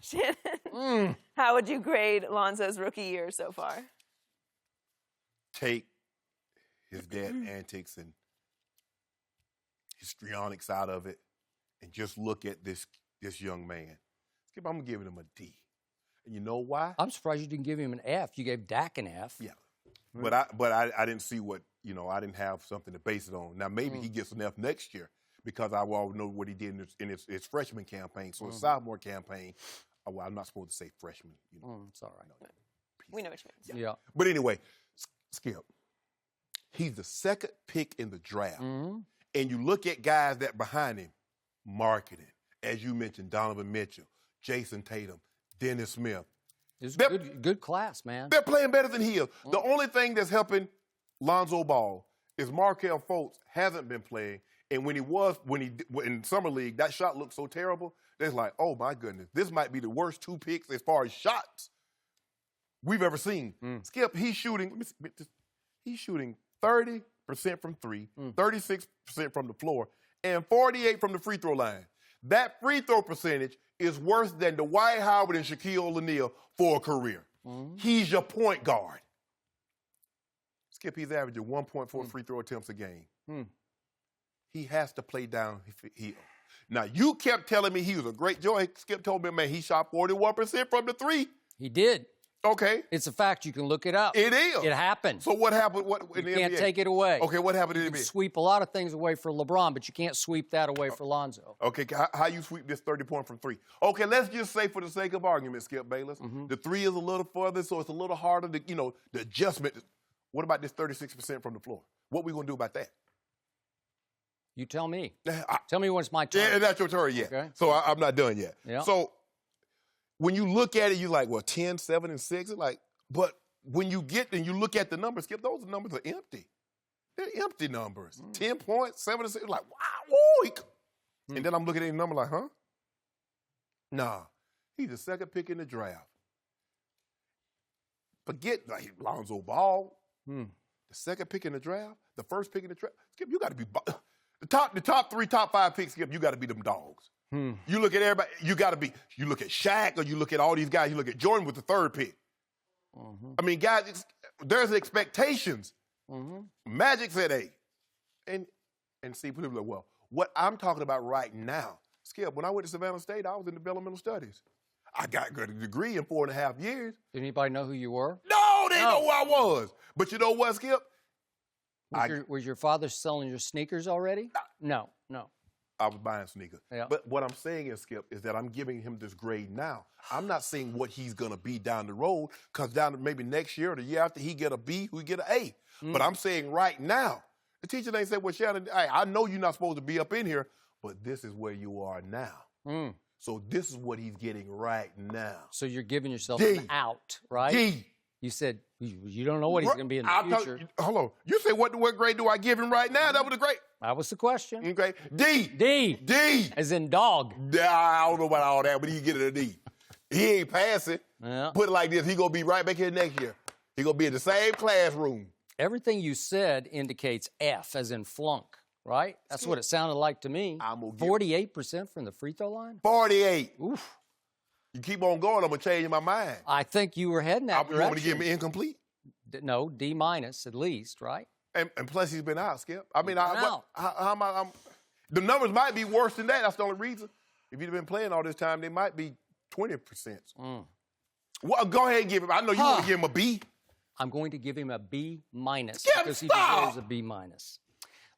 Shannon, how would you grade Lonzo's rookie year so far? Take his dad antics and histrionics out of it and just look at this young man. Skip, I'm giving him a D. And you know why? I'm surprised you didn't give him an F. You gave Dak an F. Yeah. But I didn't see what, I didn't have something to base it on. Now, maybe he gets an F next year because I will know what he did in his freshman campaign. So his sophomore campaign, well, I'm not supposed to say freshman. It's all right. We know what you mean. Yeah. But anyway, Skip, he's the second pick in the draft. And you look at guys that behind him, marketing, as you mentioned, Donovan Mitchell, Jason Tatum, Dennis Smith. It's a good class, man. They're playing better than he is. The only thing that's helping Lonzo Ball is Markelle Fultz hasn't been playing. And when he in Summer League, that shot looked so terrible. It's like, oh, my goodness, this might be the worst 2 picks as far as shots we've ever seen. Skip, he's shooting 30% from 3, 36% from the floor, and 48% from the free throw line. That free throw percentage is worse than Dwight Howard and Shaquille O'Neal for a career. He's your point guard. Skip, he's averaging 1.4 free throw attempts a game. He has to play downhill. Now, you kept telling me he was a great joy. Skip told me, man, he shot 41% from the 3. He did. Okay. It's a fact. You can look it up. It is. It happened. So what happened in the NBA? You can't take it away. Okay, what happened in the NBA? You can sweep a lot of things away for LeBron, but you can't sweep that away for Lonzo. Okay, how you sweep this 30-point from 3? Okay, let's just say for the sake of argument, Skip Bayless, the 3 is a little further, so it's a little harder to, the adjustment. What about this 36% from the floor? What we going to do about that? You tell me. Tell me when it's my turn. Yeah, that's your turn yet. Okay. So I'm not done yet. Yeah. So when you look at it, you're like, well, 10, 7, and 6. It's like, but when you get and you look at the numbers, Skip, those numbers are empty. They're empty numbers. 10 points, 7 and 6. Like, wow. And then I'm looking at the number like, huh? Nah. He's the second pick in the draft. Forget like Lonzo Ball. The second pick in the draft, the first pick in the draft. Skip, you got to be the top 3, top 5 picks. Skip, you got to be them dogs. You look at everybody. You got to be. You look at Shaq, or you look at all these guys. You look at Jordan with the 3rd pick. I mean, guys, there's expectations. Magic said, "Hey," and see, people like, well, what I'm talking about right now, Skip. When I went to Savannah State, I was in developmental studies. I got a degree in 4.5 years. Did anybody know who you were? No, they know who I was. But you know what, Skip? Was your father selling your sneakers already? No. I was buying sneakers. Yeah. But what I'm saying is, Skip, is that I'm giving him this grade now. I'm not saying what he's going to be down the road, because maybe next year or the year after he get a B, we get an A. But I'm saying right now, the teacher ain't said, well, Shannon, hey, I know you're not supposed to be up in here, but this is where you are now. So this is what he's getting right now. So you're giving yourself an out, right? D. You said you don't know what he's going to be in the future. Hold on. You said what grade do I give him right now? That was a grade. That was the question. Okay. D. D. As in dog. I don't know about all that, but he get it a D. He ain't passing. Yeah. Put it like this. He going to be right back here next year. He going to be in the same classroom. Everything you said indicates F, as in flunk, right? That's what it sounded like to me. 48% from the free throw line? 48. Oof. You keep on going, I'm going to change my mind. I think you were heading that direction. You want me to give me incomplete? No, D- at least, right? And plus, he's been out, Skip. I mean, how am I? The numbers might be worse than that. That's the only reason. If you'd been playing all this time, they might be 20%. Well, go ahead and give him. I know you want to give him a B. I'm going to give him a B- Skip, because he deserves a B-.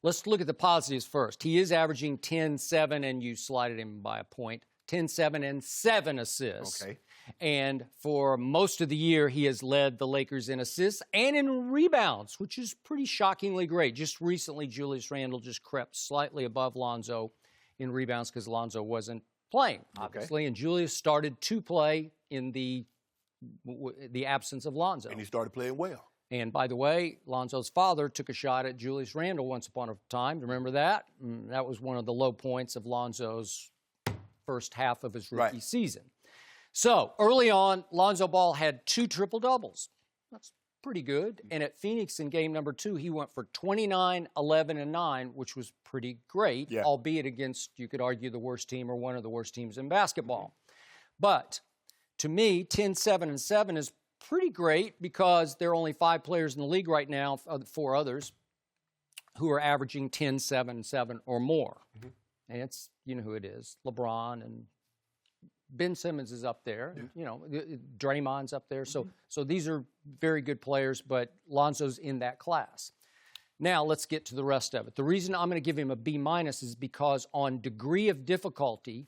Let's look at the positives first. He is averaging 10-7, and you slighted him by a point. 10-7 and 7 assists. Okay. And for most of the year, he has led the Lakers in assists and in rebounds, which is pretty shockingly great. Just recently, Julius Randle just crept slightly above Lonzo in rebounds because Lonzo wasn't playing, obviously. And Julius started to play in the absence of Lonzo. And he started playing well. And by the way, Lonzo's father took a shot at Julius Randle once upon a time. Remember that? That was one of the low points of Lonzo's first half of his rookie season. So early on, Lonzo Ball had 2 triple-doubles. That's pretty good. And at Phoenix in game number 2, he went for 29, 11, and 9, which was pretty great, albeit against, you could argue, the worst team or one of the worst teams in basketball. But to me, 10, 7, and 7 is pretty great because there are only 5 players in the league right now, 4 others, who are averaging 10, 7, 7 or more. And it's, you know who it is, LeBron, and Ben Simmons is up there. And, you know, Draymond's up there. So these are very good players, but Lonzo's in that class. Now let's get to the rest of it. The reason I'm going to give him a B- is because on degree of difficulty,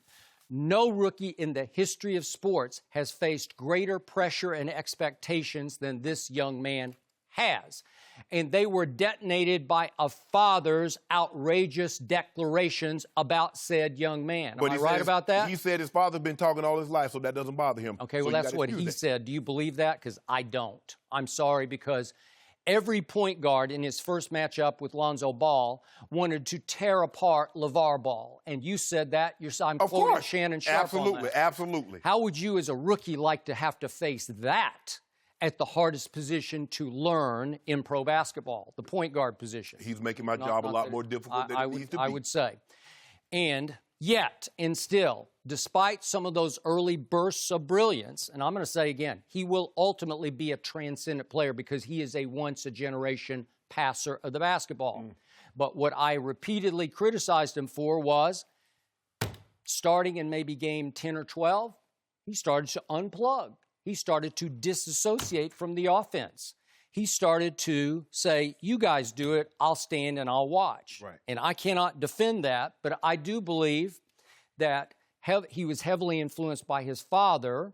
no rookie in the history of sports has faced greater pressure and expectations than this young man has. And they were detonated by a father's outrageous declarations about said young man. Am I right about that? He said his father's been talking all his life, so that doesn't bother him. Okay, well, that's what he said. Do you believe that? Because I don't. I'm sorry, because every point guard in his first matchup with Lonzo Ball wanted to tear apart LaVar Ball. And you said that. I'm quoting Shannon Sharpe. Absolutely, absolutely. How would you as a rookie like to have to face that at the hardest position to learn in pro basketball, the point guard position? He's making my job a lot more difficult than it needs to be. I would say. And yet, and still, despite some of those early bursts of brilliance, and I'm going to say again, he will ultimately be a transcendent player because he is a once-a-generation passer of the basketball. But what I repeatedly criticized him for was, starting in maybe game 10 or 12, he started to unplug. He started to disassociate from the offense. He started to say, you guys do it, I'll stand and I'll watch. Right. And I cannot defend that, but I do believe that he was heavily influenced by his father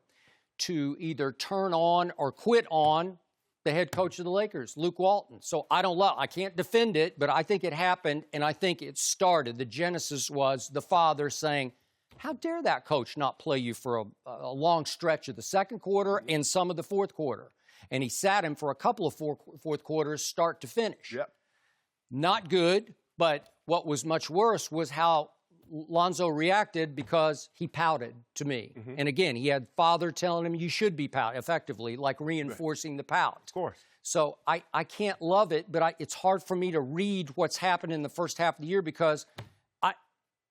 to either turn on or quit on the head coach of the Lakers, Luke Walton. So I can't defend it, but I think it happened, and I think it started. The genesis was the father saying, how dare that coach not play you for a long stretch of the second quarter and some of the fourth quarter? And he sat him for a couple of fourth quarters, start to finish. Yep. Not good, but what was much worse was how Lonzo reacted because he pouted to me. And again, he had father telling him you should be pout, effectively, like reinforcing the pout. Of course. So I can't love it, but it's hard for me to read what's happened in the first half of the year because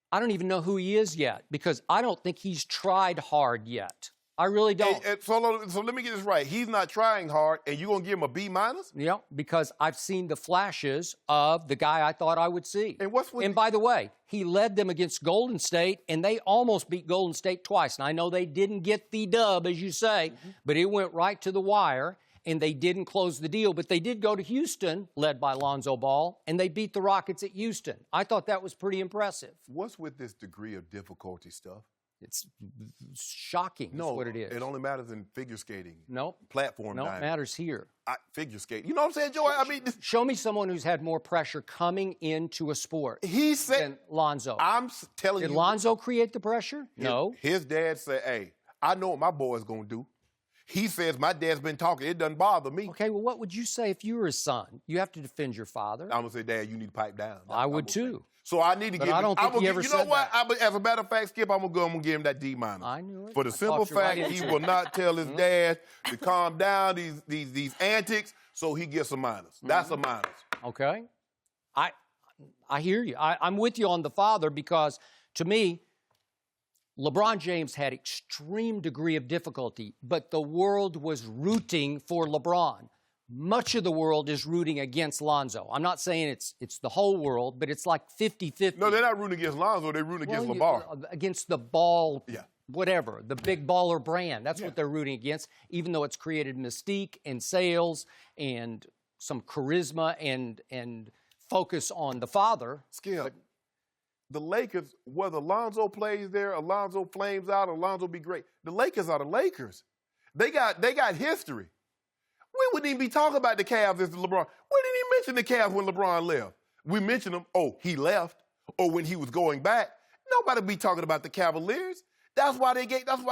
I don't even know who he is yet because I don't think he's tried hard yet. I really don't. So let me get this right. He's not trying hard, and you're going to give him a B-? Yeah, because I've seen the flashes of the guy I thought I would see. And by the way, he led them against Golden State, and they almost beat Golden State twice. And I know they didn't get the dub, as you say, but it went right to the wire, and they didn't close the deal. But they did go to Houston, led by Lonzo Ball, and they beat the Rockets at Houston. I thought that was pretty impressive. What's with this degree of difficulty stuff? It's shocking. No, is what it is. It only matters in figure skating. Nope. Platform No, diving. it matters here. Figure skating. You know what I'm saying, Joey? I mean, show me someone who's had more pressure coming into a sport he said, than Lonzo. I'm telling you. Did Lonzo create the pressure? No. His dad said, hey, I know what my boy's going to do. He says, my dad's been talking. It doesn't bother me. Okay, well, what would you say if you were his son? You have to defend your father. I'm going to say, Dad, you need to pipe down. I would too. So I need to But I don't think he ever said that. As a matter of fact, Skip, I'm going to give him that D-. I knew it. For the simple fact he will not tell his dad to calm down these antics, so he gets a minus. That's a minus. Okay. I hear you. I'm with you on the father because, to me, LeBron James had extreme degree of difficulty, but the world was rooting for LeBron. Much of the world is rooting against Lonzo. I'm not saying it's the whole world, but it's like 50-50. No, they're not rooting against Lonzo. They're rooting against LaVar. Against the ball, yeah. Whatever, the big baller brand. That's what they're rooting against, even though it's created mystique and sales and some charisma and focus on the father. Skip, the Lakers, whether Lonzo plays there, Alonzo flames out, Alonzo be great, the Lakers are the Lakers. They got history. We wouldn't even be talking about the Cavs as LeBron. We didn't even mention the Cavs when LeBron left. We mentioned them, he left, or when he was going back. Nobody be talking about the Cavaliers. That's why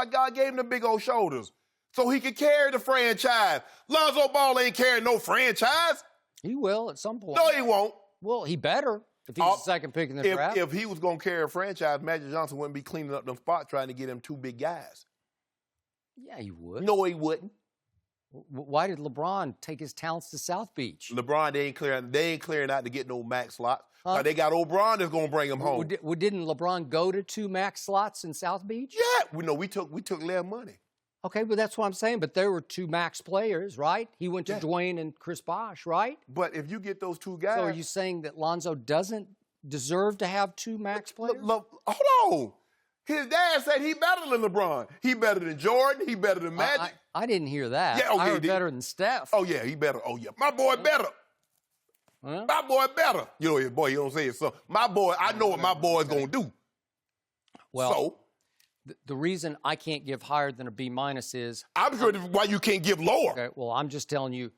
God gave him the big old shoulders. So he could carry the franchise. Lonzo Ball ain't carrying no franchise. He will at some point. No, he won't. Well, he better if he's the second pick in the draft. If he was going to carry a franchise, Magic Johnson wouldn't be cleaning up them spots trying to get him 2 big guys. Yeah, he would. No, he wouldn't. Why did LeBron take his talents to South Beach? LeBron, they ain't clearing out to get no max slots. They got O'Brien that's going to bring him home. Didn't LeBron go to 2 max slots in South Beach? Yeah. We took their money. Okay, but that's what I'm saying. But there were 2 max players, right? He went to Dwayne and Chris Bosh, right? But if you get those 2 guys. So are you saying that Lonzo doesn't deserve to have 2 max players? Hold on. His dad said he better than LeBron. He better than Jordan. He better than Magic. I didn't hear that. Yeah, I heard better than Steph. Oh, yeah, he better. Oh, yeah. My boy better. Huh? My boy better. You know, his boy, he don't say it. So, my boy, I know what my boy's going to do. Well, so, the reason I can't give higher than a B- is... I'm sure that's why you can't give lower. Okay, well, I'm just telling you,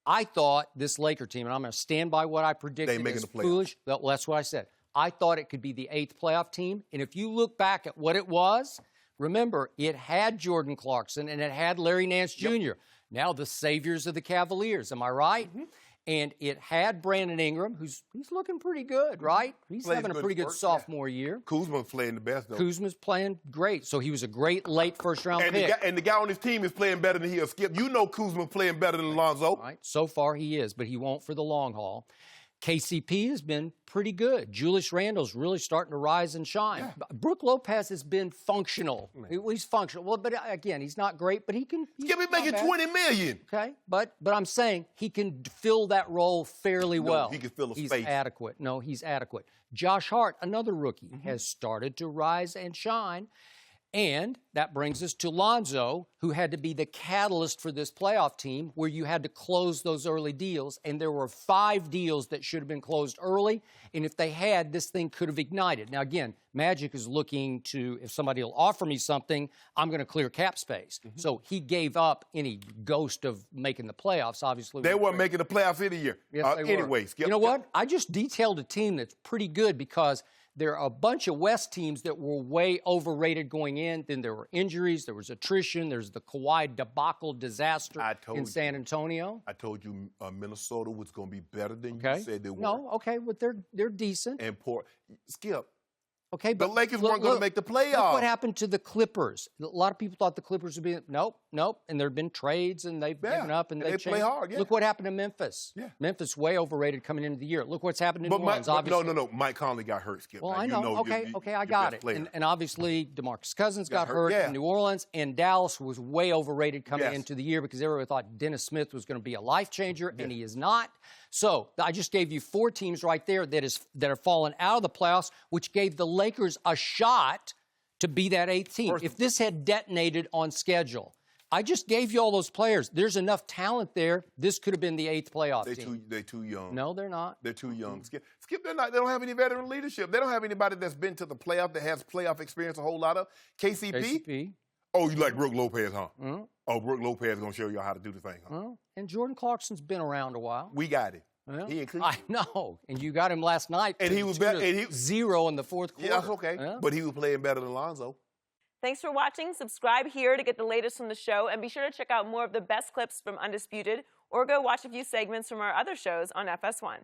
I thought this Laker team, and I'm going to stand by what I predicted, They making is the playoffs. foolish. Well, that's what I said. I thought it could be the 8th playoff team. And if you look back at what it was, remember, it had Jordan Clarkson and it had Larry Nance Jr., now the saviors of the Cavaliers. Am I right? Mm-hmm. And it had Brandon Ingram, he's looking pretty good, right? He's Plays having a pretty good sophomore year. Kuzma's playing the best, though. Kuzma's playing great. So he was a great late first-round pick. And the guy on his team is playing better than he'll skip. You know Kuzma's playing better than Lonzo. Right. So far he is, but he won't for the long haul. KCP has been pretty good. Julius Randle's really starting to rise and shine. Yeah. Brook Lopez has been functional. He's functional. Well, but again, he's not great, but he can. Skip, he making $20 million. Okay, but I'm saying he can fill that role fairly well. He can fill a he's space. Adequate. No, he's adequate. Josh Hart, another rookie, has started to rise and shine. And that brings us to Lonzo, who had to be the catalyst for this playoff team where you had to close those early deals. And there were 5 deals that should have been closed early. And if they had, this thing could have ignited. Now, again, Magic is looking to, if somebody will offer me something, I'm going to clear cap space. So he gave up any ghost of making the playoffs, obviously. They weren't making the playoffs any year. Yes, they were. Anyway, Skip. You know what? I just detailed a team that's pretty good because there are a bunch of West teams that were way overrated going in. Then there were injuries. There was attrition. There's the Kawhi debacle disaster in San Antonio. I told you Minnesota was going to be better than you said they were. No, okay, but they're decent. And Skip. Okay, but the Lakers weren't going to make the playoffs. Look what happened to the Clippers. A lot of people thought the Clippers would be nope. And there have been trades, and they've given up, and they've play hard. Yeah. Look what happened to Memphis. Yeah. Memphis way overrated coming into the year. Look what's happened in New Orleans. Obviously. No. Mike Conley got hurt, Skip. Well, now, I know. Okay, I got it. And obviously, DeMarcus Cousins got hurt in New Orleans, and Dallas was way overrated coming into the year because everybody thought Dennis Smith was going to be a life changer, and he is not. So I just gave you 4 teams right there that are falling out of the playoffs, which gave the Lakers a shot to be that 8th team. If this had detonated on schedule, I just gave you all those players. There's enough talent there. This could have been the 8th playoff team. They're too young. No, they're not. They're too young. Skip, they're not. They don't have any veteran leadership. They don't have anybody that's been to the playoff that has playoff experience a whole lot of. KCP? Oh, you like Brook Lopez, huh? Mm-hmm. Oh, Brook Lopez is going to show y'all how to do the thing, huh? And Jordan Clarkson's been around a while. We got him. Well, I know, and you got him last night. And he was better. 0 in the 4th quarter. Yeah, that's okay. But he was playing better than Lonzo. Thanks for watching. Subscribe here to get the latest from the show, and be sure to check out more of the best clips from Undisputed, or go watch a few segments from our other shows on FS1.